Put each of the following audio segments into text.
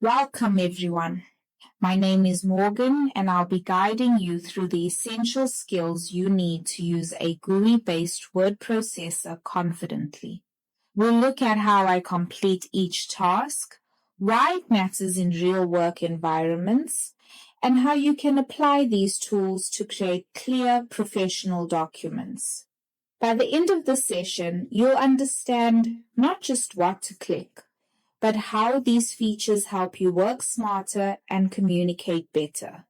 Welcome, everyone. My name is Morgan, and I'll be guiding you through the essential skills you need to use a GUI-based word processor confidently. We'll look at how I complete each task, why it matters in real work environments, and how you can apply these tools to create clear professional documents. By the end of the session, you'll understand not just what to click, but how these features help you work smarter and communicate better.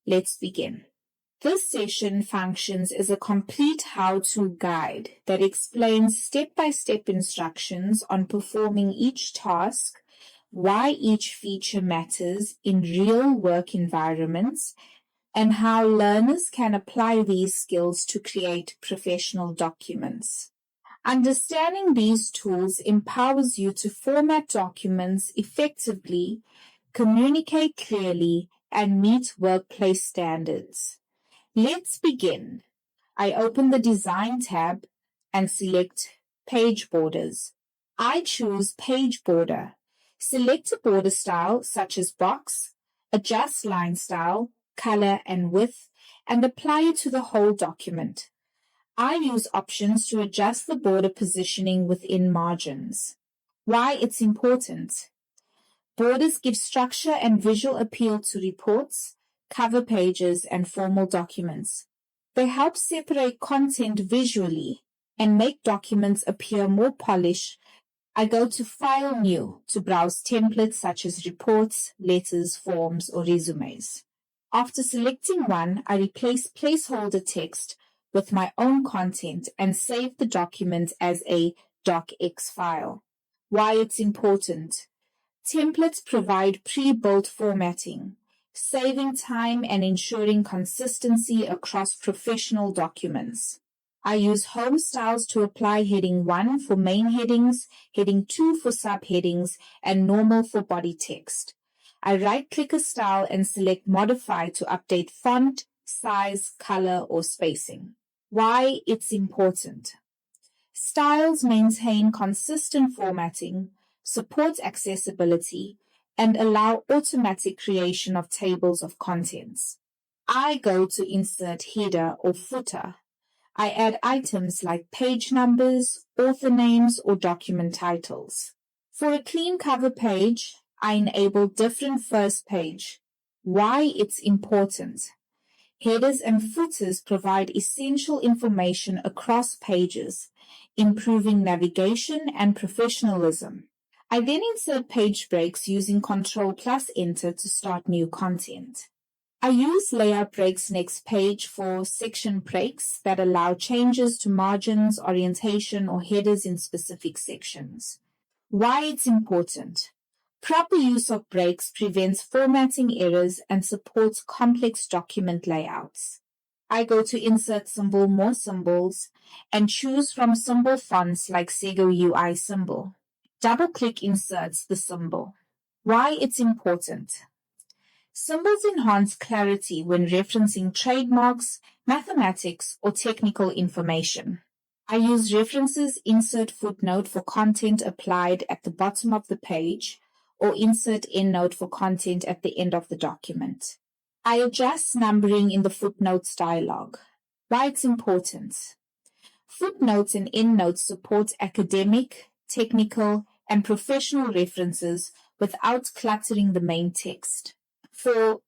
Let's begin. This session functions as a complete how-to guide that explains step-by-step instructions on performing each task, why each feature matters in real work environments, and how learners can apply these skills to create professional documents. Understanding these tools empowers you to format documents effectively, communicate clearly, and meet workplace standards. Let's begin. I open the Design tab and select Page Borders. I choose Page Border. Select a border style such as box, adjust line style, color, and width, and apply it to the whole document. I use options to adjust the border positioning within margins. Why it's important. Borders give structure and visual appeal to reports, cover pages, and formal documents. They help separate content visually and make documents appear more polished. I go to File New to browse templates such as reports, letters, forms, or resumes. After selecting one, I replace placeholder text with my own content and save the document as a docx file. Why it's important. Templates provide pre-built formatting, saving time and ensuring consistency across professional documents. I use home styles to apply heading 1 for main headings, heading 2 for subheadings, and normal for body text. I right-click a style and select Modify to update font, size, color, or spacing. Why it's important. Styles maintain consistent formatting, support accessibility, and allow automatic creation of tables of contents. I go to insert header or footer. I add items like page numbers, author names, or document titles. For a clean cover page, I enable different first page. Why it's important. Headers and footers provide essential information across pages, improving navigation and professionalism. I then insert page breaks using Ctrl+Enter to start new content. I use layout breaks next page for section breaks that allow changes to margins, orientation, or headers in specific sections. Why it's important. Proper use of breaks prevents formatting errors and supports complex document layouts. I go to Insert Symbol, More Symbols, and choose from symbol fonts like Sego UI symbol. Double-click inserts the symbol. Why it's important. Symbols enhance clarity when referencing trademarks, mathematics, or technical information. I use references insert footnote for content applied at the bottom of the page, or insert endnote for content at the end of the document. I adjust numbering in the footnotes dialog. Why it's important. Footnotes and endnotes support academic, technical, and professional references without cluttering the main text. For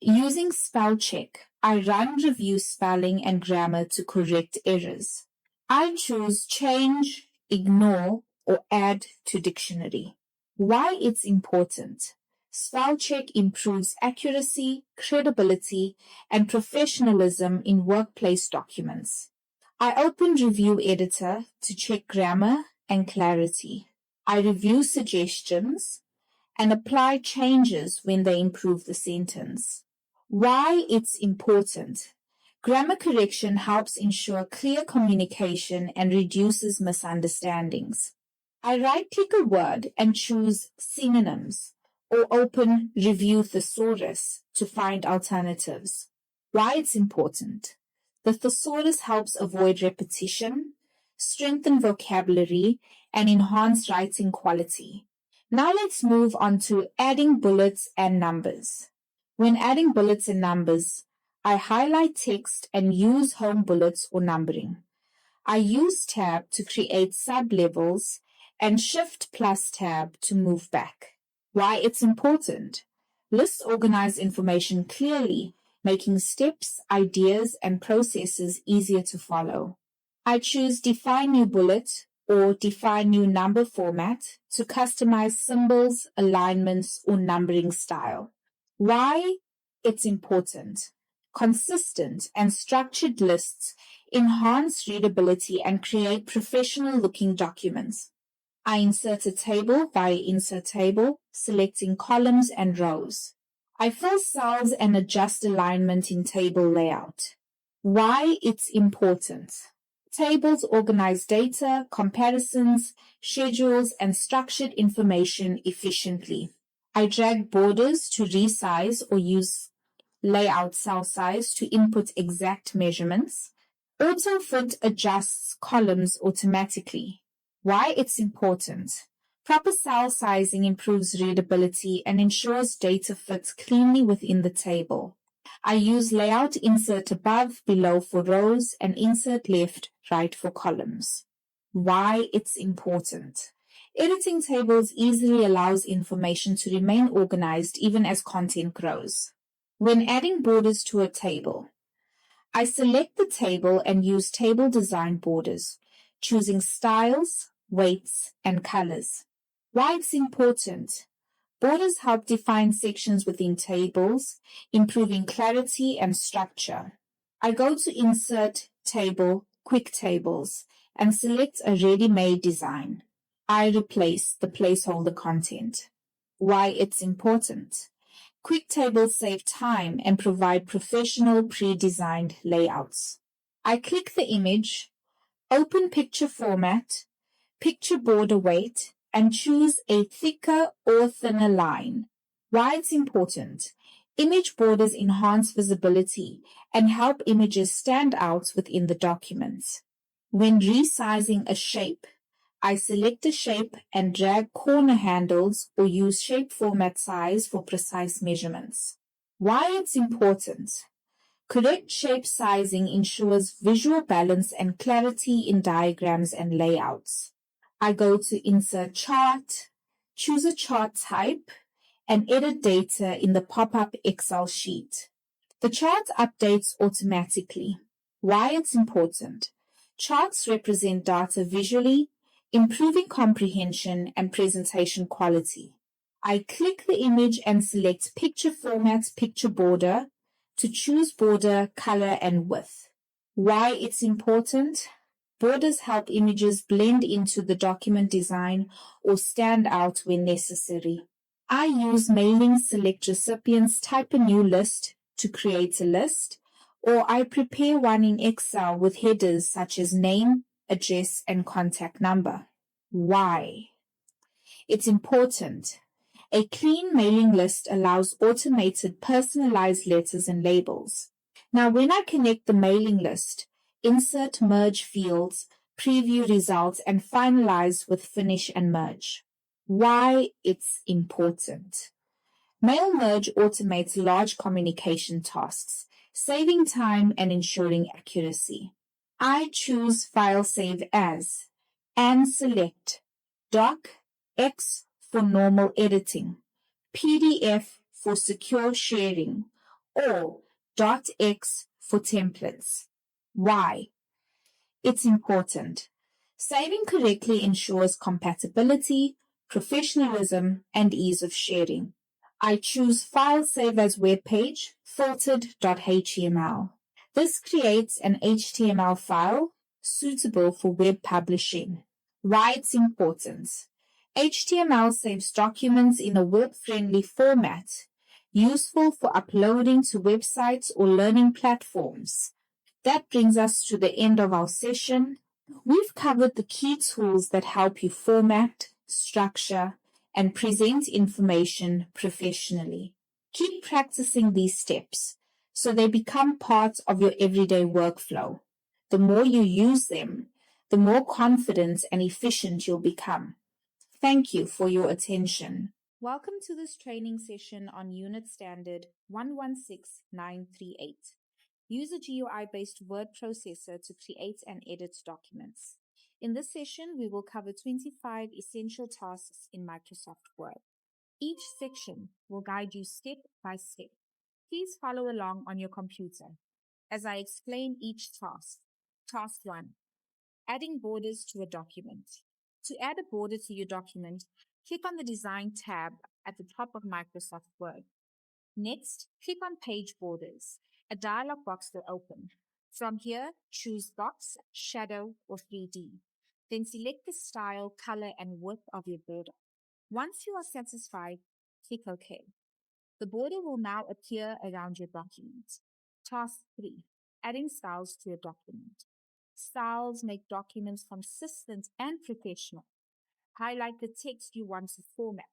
using spell check, I run review spelling and grammar to correct errors. I choose change, ignore, or add to dictionary. Why it's important. Spell check improves accuracy, credibility, and professionalism in workplace documents. I open Review Editor to check grammar and clarity. I review suggestions and apply changes when they improve the sentence. Why it's important. Grammar correction helps ensure clear communication and reduces misunderstandings. I right-click a word and choose synonyms or open Review Thesaurus to find alternatives. Why it's important. The thesaurus helps avoid repetition, strengthen vocabulary, and enhance writing quality. Now let's move on to adding bullets and numbers. When adding bullets and numbers, I highlight text and use home bullets or numbering. I use tab to create sub-levels and shift plus tab to move back. Why it's important? Lists organize information clearly, making steps, ideas, and processes easier to follow. I choose define new bullet or define new number format to customize symbols, alignments, or numbering style. Why it's important? Consistent and structured lists enhance readability and create professional-looking documents. I insert a table via Insert Table, selecting columns and rows. I fill cells and adjust alignment in table layout. Why it's important? Tables organize data, comparisons, schedules, and structured information efficiently. I drag borders to resize or use layout cell size to input exact measurements. AutoFit adjusts columns automatically. Why it's important? Proper cell sizing improves readability and ensures data fits cleanly within the table. I use layout insert above, below for rows and insert left, right for columns. Why it's important? Editing tables easily allows information to remain organized even as content grows. When adding borders to a table, I select the table and use table design borders, choosing styles, weights, and colors. Why it's important? Borders help define sections within tables, improving clarity and structure. I go to Insert Table, Quick Tables, and select a ready-made design. I replace the placeholder content. Why it's important? Quick tables save time and provide professional pre-designed layouts. I click the image, open picture format, picture border weight, and choose a thicker or thinner line. Why it's important? Image borders enhance visibility and help images stand out within the document. When resizing a shape, I select a shape and drag corner handles or use shape format size for precise measurements. Why it's important? Correct shape sizing ensures visual balance and clarity in diagrams and layouts. I go to Insert Chart, choose a chart type, and edit data in the pop-up Excel sheet. The chart updates automatically. Why it's important? Charts represent data visually, improving comprehension and presentation quality. I click the image and select Picture Format, Picture Border to choose border, color, and width. Why it's important? Borders help images blend into the document design or stand out when necessary. I use mailing select recipients, type a new list to create a list, or I prepare one in Excel with headers such as name, address, and contact number. Why? It's important. A clean mailing list allows automated personalized letters and labels. Now, when I connect the mailing list, insert merge fields, preview results, and finalize with finish and merge. Why it's important. Mail merge automates large communication tasks, saving time and ensuring accuracy. I choose File Save As and select Doc X for normal editing, PDF for secure sharing, or .x for templates. Why? It's important. Saving correctly ensures compatibility, professionalism, and ease of sharing. I choose File Save As Web Page, filtered.html. This creates an HTML file suitable for web publishing. Why it's important. HTML saves documents in a web-friendly format, useful for uploading to websites or learning platforms. That brings us to the end of our session. We've covered the key tools that help you format, structure, and present information professionally. Keep practicing these steps so they become part of your everyday workflow. The more you use them, the more confident and efficient you'll become. Thank you for your attention. Welcome to this training session on Unit Standard 116938. Use a GUI-based word processor to create and edit documents. In this session, we will cover 25 essential tasks in Microsoft Word. Each section will guide you step by step. Please follow along on your computer as I explain each task. Task 1. Adding borders to a document. To add a border to your document, click on the Design tab at the top of Microsoft Word. Next, click on Page Borders. A dialog box will open. From here, choose Box, Shadow, or 3D. Then select the style, color, and width of your border. Once you are satisfied, click OK. The border will now appear around your document. Task 3. Adding styles to a document. Styles make documents consistent and professional. Highlight the text you want to format.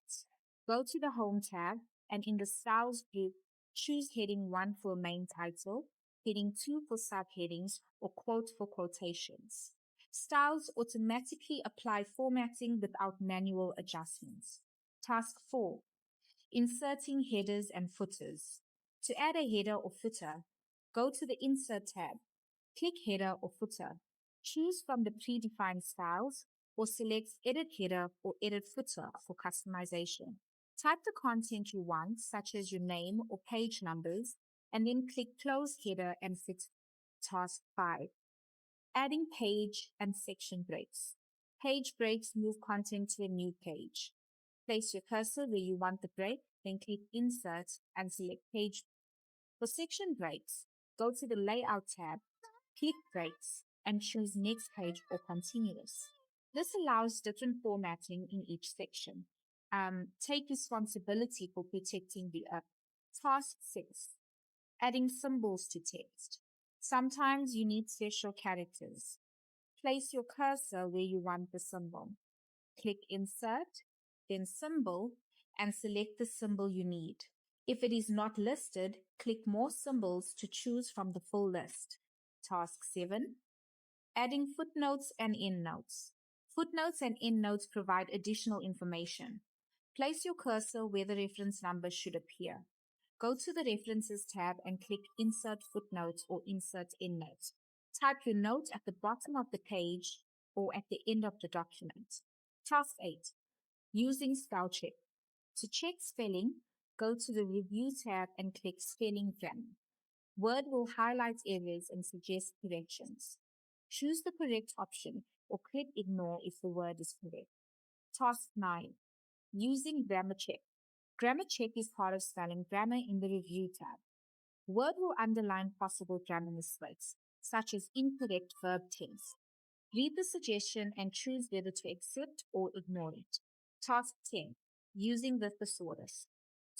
Go to the Home tab and in the Styles group, choose Heading 1 for main title, Heading 2 for subheadings, or Quote for quotations. Styles automatically apply formatting without manual adjustments. Task 4. Inserting headers and footers. To add a header or footer, go to the Insert tab. Click Header or Footer. Choose from the predefined styles or select Edit Header or Edit Footer for customization. Type the content you want, such as your name or page numbers, and then click Close Header and Footer. Task 5. Adding page and section breaks. Page breaks move content to a new page. Place your cursor where you want the break, then click Insert and select Page. For section breaks, go to the Layout tab, click Breaks, and choose Next Page or Continuous. This allows different formatting in each section. Take responsibility for protecting the app. Task 6. Adding symbols to text. Sometimes you need special characters. Place your cursor where you want the symbol. Click Insert, then Symbol, and select the symbol you need. If it is not listed, click More Symbols to choose from the full list. Task 7. Adding footnotes and endnotes. Footnotes and endnotes provide additional information. Place your cursor where the reference number should appear. Go to the References tab and click Insert Footnotes or Insert Endnotes. Type your note at the bottom of the page or at the end of the document. Task 8. Using spell check. To check spelling, go to the Review tab and click Spelling Grammar. Word will highlight errors and suggest corrections. Choose the correct option or click Ignore if the word is correct. Task 9. Using Grammar Check. Grammar Check is part of Spelling Grammar in the Review tab. Word will underline possible grammar mistakes, such as incorrect verb tense. Read the suggestion and choose whether to accept or ignore it. Task 10. Using the thesaurus.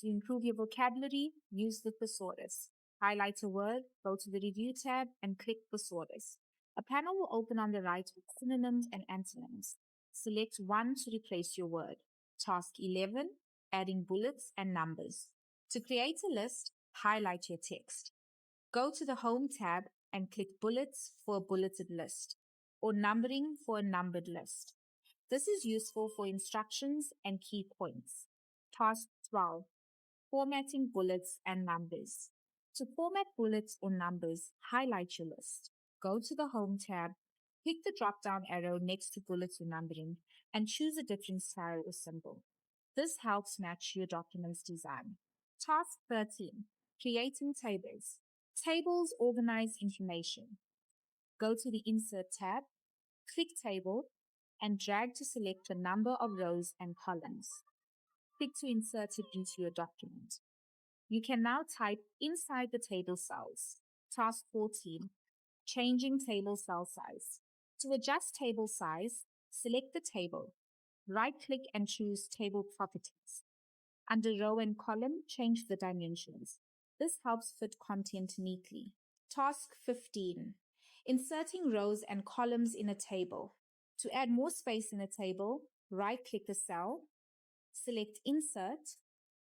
To improve your vocabulary, use the thesaurus. Highlight a word, go to the Review tab, and click Thesaurus. A panel will open on the right with synonyms and antonyms. Select one to replace your word. Task 11. Adding bullets and numbers. To create a list, highlight your text. Go to the Home tab and click Bullets for a bulleted list, or Numbering for a numbered list. This is useful for instructions and key points. Task 12. Formatting bullets and numbers. To format bullets or numbers, highlight your list. Go to the Home tab, click the drop-down arrow next to bullets or numbering, and choose a different style or symbol. This helps match your document's design. Task 13. Creating tables. Tables organize information. Go to the Insert tab, click Table, and drag to select a number of rows and columns. Click to insert it into your document. You can now type inside the table cells. Task 14. Changing table cell size. To adjust table size, select the table. Right-click and choose Table Properties. Under Row and Column, change the dimensions. This helps fit content neatly. Task 15. Inserting rows and columns in a table. To add more space in a table, right-click the cell, select Insert,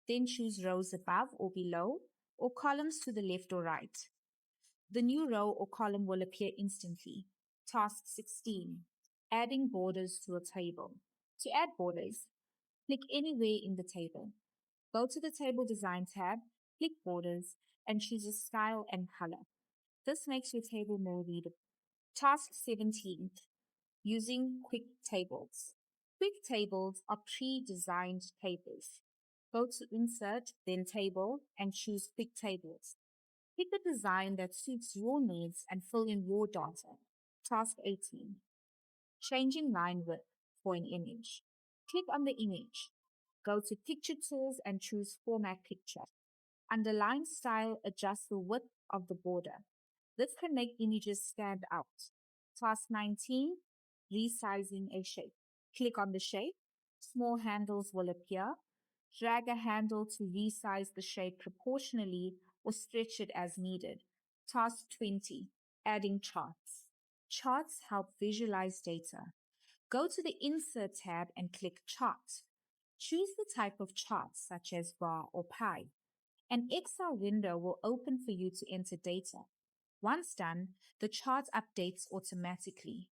then choose rows above or below, or columns to the left or right. The new row or column will appear instantly. Task 16. Adding borders to a table. To add borders, Click anywhere in the table. Go to the Table Design tab, click Borders, and choose a style and color. This makes your table more readable. Task 17. Using quick tables. Quick tables are pre-designed tables. Go to Insert, then Table, and choose Quick Tables. Pick a design that suits your needs and fill in your data. Task 18. Changing line width for an image. Click on the image. Go to Picture Tools and choose Format Picture. Under Line Style, adjust the width of the border. This can make images stand out. Task 19, resizing a shape. Click on the shape. Small handles will appear. Drag a handle to resize the shape proportionally or stretch it as needed. Task 20, adding charts. Charts help visualize data. Go to the Insert tab and click Chart. Choose the type of chart, such as bar or pie. An Excel window will open for you to enter data. Once done, the chart updates automatically.